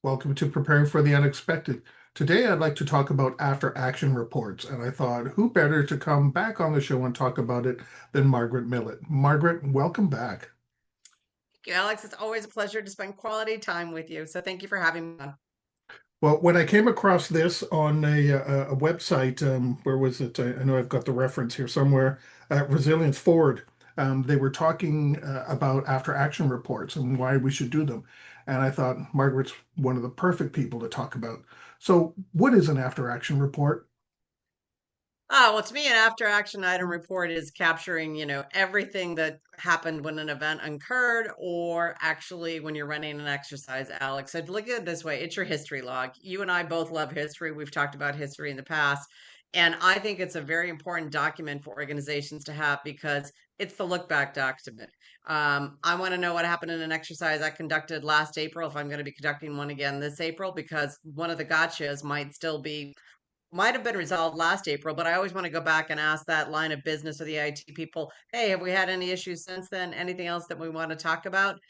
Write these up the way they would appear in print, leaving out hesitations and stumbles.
Welcome to Preparing for the Unexpected. Today, I'd like to talk about after action reports, and I thought, who better to come back on the show and talk about it than Margaret Millett? Margaret, welcome back. Thank you, Alex. It's always a pleasure to spend quality time with you. So thank you for having me on. Well, when I came across this on a website, where was it? I know I've got the reference here somewhere. Resilience Forward. They were talking about after action reports and why we should do them. And I thought Margaret's one of the perfect people to talk about. So, what is an after action report? Well, to me, an after action item report is capturing, everything that happened when an event occurred, or actually when you're running an exercise, Alex. I'd look at it this way. It's your history log. You and I both love history. We've talked about history in the past. And I think it's a very important document for organizations to have because it's the look back document. I want to know what happened in an exercise I conducted last April if I'm going to be conducting one again this April, because one of the gotchas might have been resolved last April, but I always want to go back and ask that line of business or the IT people, hey, have we had any issues since then? Anything else that we want to talk about?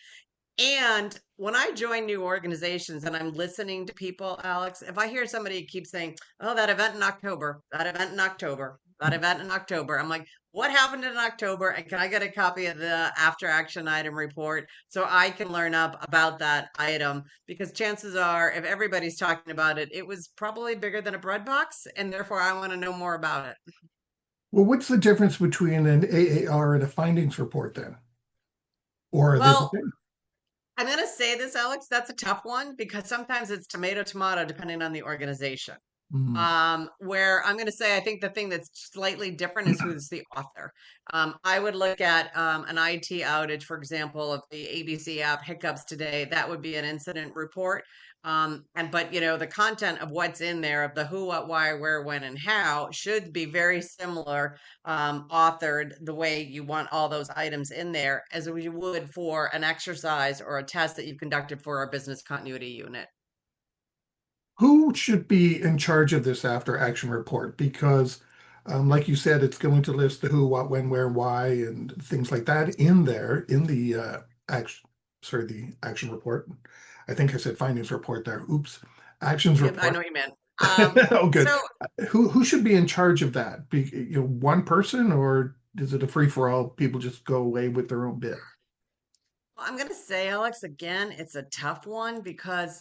And when I join new organizations and I'm listening to people, Alex, if I hear somebody keep saying, oh, that event in October, that event in October, that event in October, I'm like, what happened in October? And can I get a copy of the after action item report so I can learn up about that item? Because chances are, if everybody's talking about it, it was probably bigger than a bread box. And therefore, I want to know more about it. Well, what's the difference between an AAR and a findings report then? Or are they the Well, same? I'm going to say this, Alex, that's a tough one because sometimes it's tomato, tomato, depending on the organization. Mm. Where I'm going to say I think the thing that's slightly different is who's the author. I would look at an IT outage, for example, of the ABC app hiccups today. That would be an incident report. But the content of what's in there of the who, what, why, where, when, and how should be very similar, authored the way you want all those items in there as you would for an exercise or a test that you've conducted for our business continuity unit. Who should be in charge of this after action report? Because, like you said, it's going to list the who, what, when, where, why, and things like that in there in the action, sorry, the action report. I think I said findings report there. Oops, actions Yep, I know report. what you meant. Oh, good. So Who should be in charge of that? One person, or is it a free for all? People just go away with their own bit. Well, I'm going to say, Alex, again, it's a tough one because,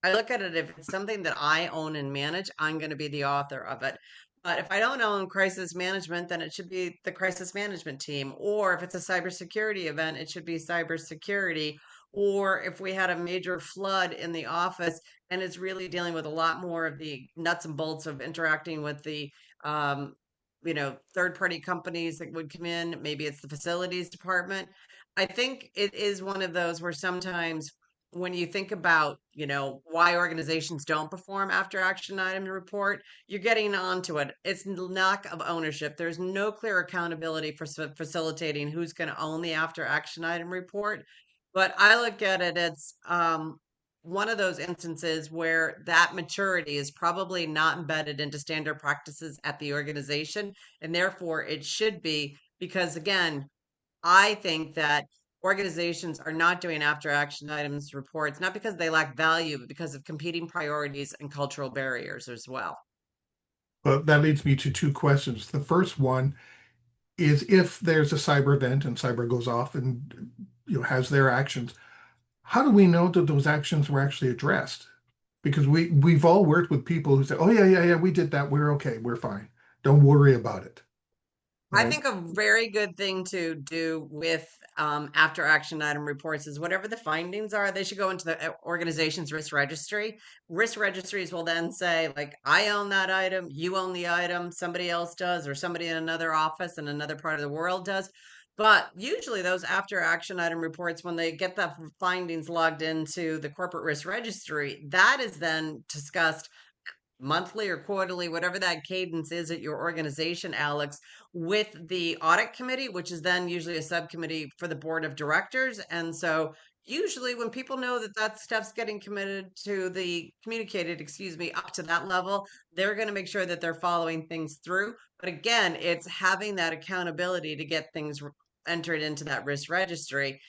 I look at it, if it's something that I own and manage, I'm going to be the author of it. But if I don't own crisis management, then it should be the crisis management team. Or if it's a cybersecurity event, it should be cybersecurity. Or if we had a major flood in the office and it's really dealing with a lot more of the nuts and bolts of interacting with the, third party companies that would come in, maybe it's the facilities department. I think it is one of those where sometimes when you think about, why organizations don't perform after action item report, you're getting onto it. It's lack of ownership. There's no clear accountability for facilitating who's going to own the after action item report. But I look at it as one of those instances where that maturity is probably not embedded into standard practices at the organization. And therefore, it should be because, again, I think that organizations are not doing after action items reports, not because they lack value, but because of competing priorities and cultural barriers as well. But that leads me to two questions. The first one is if there's a cyber event and cyber goes off and has their actions, how do we know that those actions were actually addressed? Because we've all worked with people who say, "Oh yeah, yeah, yeah, we did that. We're okay. We're fine. Don't worry about it." I Right? think a very good thing to do with after action item reports is whatever the findings are, they should go into the organization's risk registry. Risk registries will then say, like, I own that item, you own the item, somebody else does, or somebody in another office in another part of the world does. But usually, those after action item reports, when they get the findings logged into the corporate risk registry, that is then discussed monthly or quarterly, whatever that cadence is at your organization, Alex, with the audit committee, which is then usually a subcommittee for the board of directors. And so usually when people know that that stuff's getting communicated, excuse me, up to that level, they're going to make sure that they're following things through. But again, it's having that accountability to get things entered into that risk registry.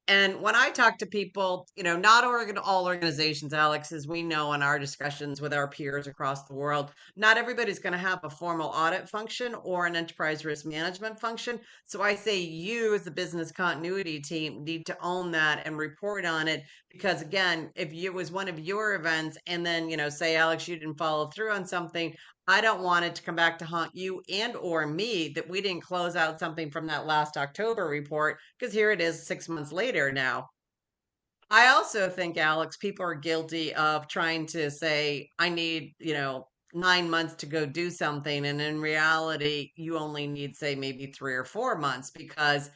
And when I talk to people, not all organizations, Alex, as we know in our discussions with our peers across the world, not everybody's going to have a formal audit function or an enterprise risk management function. So I say you, as the business continuity team, need to own that and report on it. Because again, if it was one of your events and then, say, Alex, you didn't follow through on something, I don't want it to come back to haunt you and or me that we didn't close out something from that last October report because here it is 6 months later now. I also think, Alex, people are guilty of trying to say, I need, 9 months to go do something. And in reality, you only need, say, maybe 3 or 4 months because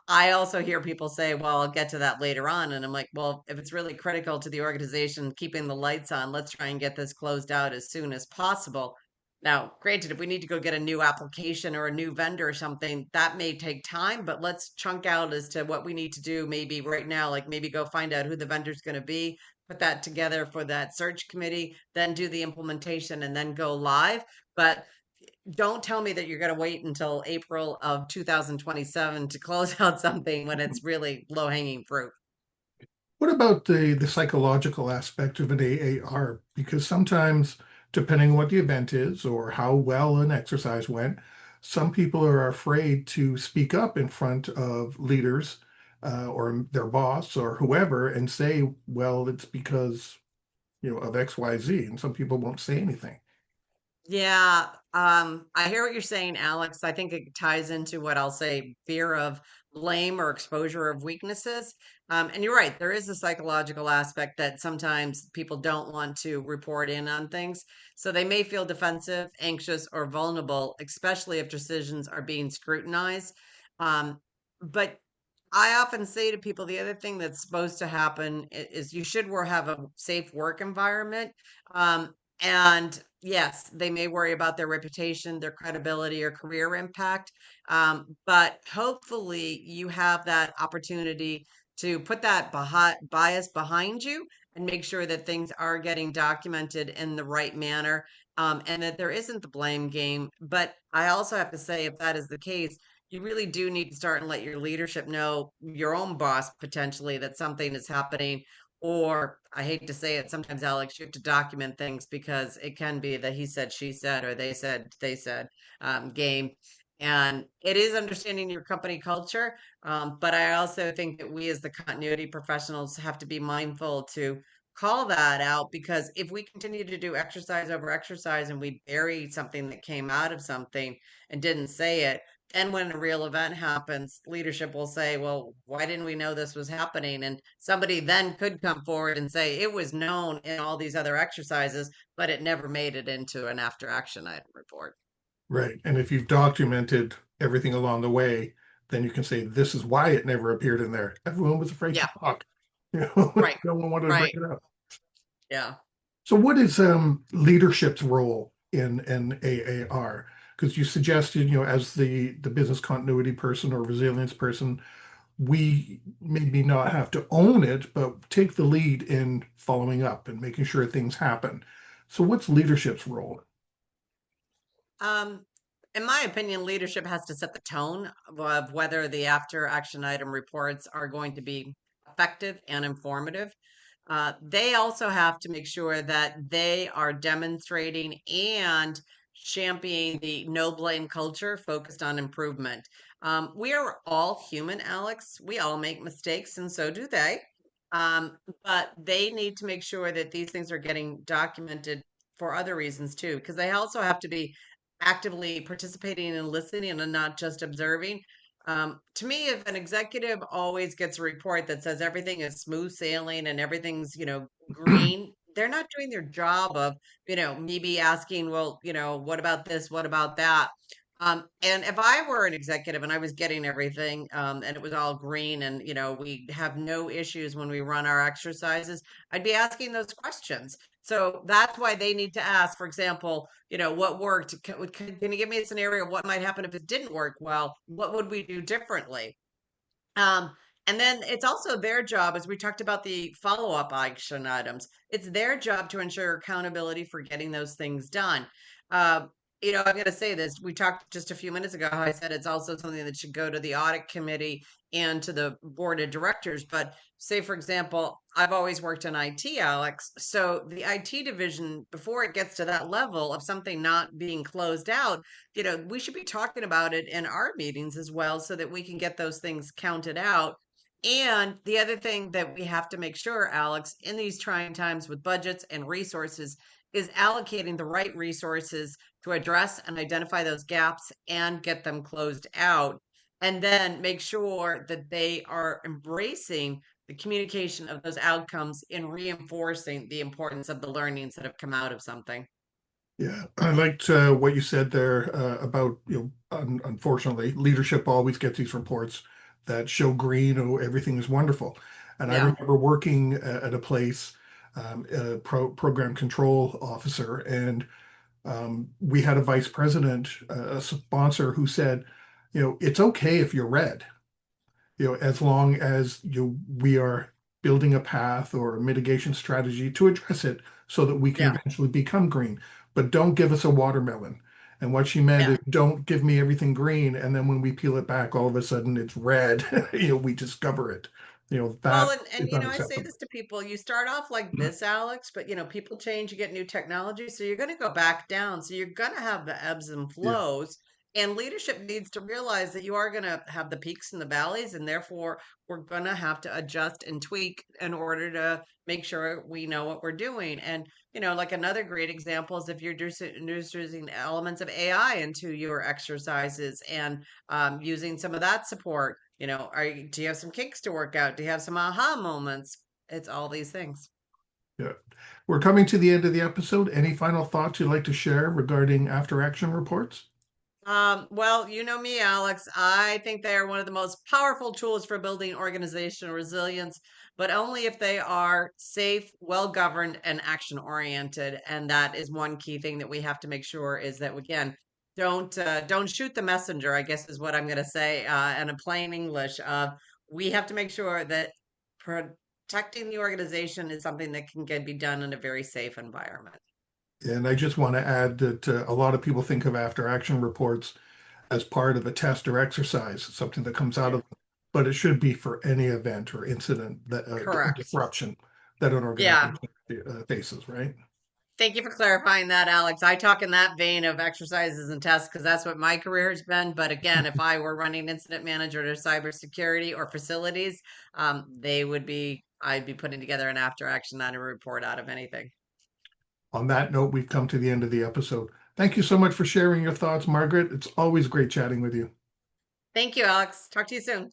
I also hear people say, well, I'll get to that later on. And I'm like, well, if it's really critical to the organization keeping the lights on, let's try and get this closed out as soon as possible. Now, granted, if we need to go get a new application or a new vendor or something, that may take time, but let's chunk out as to what we need to do maybe right now, like maybe go find out who the vendor's going to be, put that together for that search committee, then do the implementation and then go live. But don't tell me that you're going to wait until April of 2027 to close out something when it's really low hanging fruit. What about the psychological aspect of an AAR? Because sometimes, depending on what the event is or how well an exercise went, some people are afraid to speak up in front of leaders or their boss or whoever and say, well, it's because, of XYZ, and some people won't say anything. Yeah, I hear what you're saying, Alex. I think it ties into what I'll say fear of blame or exposure of weaknesses. And you're right, there is a psychological aspect that sometimes people don't want to report in on things. So they may feel defensive, anxious, or vulnerable, especially if decisions are being scrutinized. But I often say to people the other thing that's supposed to happen is you should have a safe work environment. Um, and yes, they may worry about their reputation, their credibility, or career impact. But hopefully, you have that opportunity to put that bias behind you and make sure that things are getting documented in the right manner, and that there isn't the blame game. But I also have to say, if that is the case, you really do need to start and let your leadership know, your own boss potentially, that something is happening. Or I hate to say it, sometimes, Alex, you have to document things because it can be that he said, she said, or they said game. And it is understanding your company culture. But I also think that we as the continuity professionals have to be mindful to call that out because if we continue to do exercise over exercise and we bury something that came out of something and didn't say it, and when a real event happens, leadership will say, well, why didn't we know this was happening? And somebody then could come forward and say, it was known in all these other exercises, but it never made it into an after action item report. Right. And if you've documented everything along the way, then you can say, this is why it never appeared in there. Everyone was afraid to Yeah, talk. right, No one wanted to bring right. it up. Yeah. So what is leadership's role in an AAR? Because you suggested, as the business continuity person or resilience person, we maybe not have to own it, but take the lead in following up and making sure things happen. So what's leadership's role? Um, in my opinion, leadership has to set the tone of whether the after action item reports are going to be effective and informative. They also have to make sure that they are demonstrating and championing the no blame culture focused on improvement. We are all human, Alex. We all make mistakes, and so do they. But they need to make sure that these things are getting documented for other reasons too, because they also have to be actively participating and listening and not just observing. To me, if an executive always gets a report that says everything is smooth sailing and everything's, green, they're not doing their job of, maybe asking, well, what about this? What about that? And if I were an executive and I was getting everything, and it was all green and, we have no issues when we run our exercises, I'd be asking those questions. So that's why they need to ask, for example, what worked? Can you give me a scenario of what might happen if it didn't work well? What would we do differently? Um, and then it's also their job, as we talked about the follow-up action items, it's their job to ensure accountability for getting those things done. I'm going to say this. We talked just a few minutes ago how I said it's also something that should go to the audit committee and to the board of directors. But say, for example, I've always worked in IT, Alex. So the IT division, before it gets to that level of something not being closed out, we should be talking about it in our meetings as well so that we can get those things counted out. And the other thing that we have to make sure, Alex, in these trying times with budgets and resources, is allocating the right resources to address and identify those gaps and get them closed out. And then make sure that they are embracing the communication of those outcomes in reinforcing the importance of the learnings that have come out of something. Yeah, I liked what you said there about, unfortunately, leadership always gets these reports that show green, oh, everything is wonderful. And I Yeah, remember working at a place, a program control officer, and we had a vice president, a sponsor who said, it's okay if you're red, as long as we are building a path or a mitigation strategy to address it so that we can yeah, eventually become green. But don't give us a watermelon. And what she meant yeah. is don't give me everything green, and then when we peel it back, all of a sudden it's red. We discover it. Well, That and is I say unacceptable. this to people, you start off like this, Alex, but people change, you get new technology, so you're going to go back down. So you're going to have the ebbs and Yeah. flows, and leadership needs to realize that you are going to have the peaks and the valleys, and therefore we're going to have to adjust and tweak in order to make sure we know what we're doing. And like another great example is if you're introducing elements of AI into your exercises and using some of that support. Do you have some kinks to work out? Do you have some aha moments? It's all these things. Yeah. We're coming to the end of the episode. Any final thoughts you'd like to share regarding after action reports? Well, you know me, Alex. I think they are one of the most powerful tools for building organizational resilience, but only if they are safe, well governed, and action oriented. And that is one key thing that we have to make sure is that again, don't shoot the messenger, I guess is what I'm going to say in a plain English. We have to make sure that protecting the organization is something that can be done in a very safe environment. And I just want to add that a lot of people think of after action reports as part of a test or exercise, something that comes out Yeah, of, but it should be for any event or incident that or correct. disruption that an Yeah. organization faces, right? Thank you for clarifying that, Alex. I talk in that vein of exercises and tests because that's what my career has been. But again, if I were running incident manager to cybersecurity or facilities, I'd be putting together an after action, not a report out of anything. On that note, we've come to the end of the episode. Thank you so much for sharing your thoughts, Margaret. It's always great chatting with you. Thank you, Alex. Talk to you soon.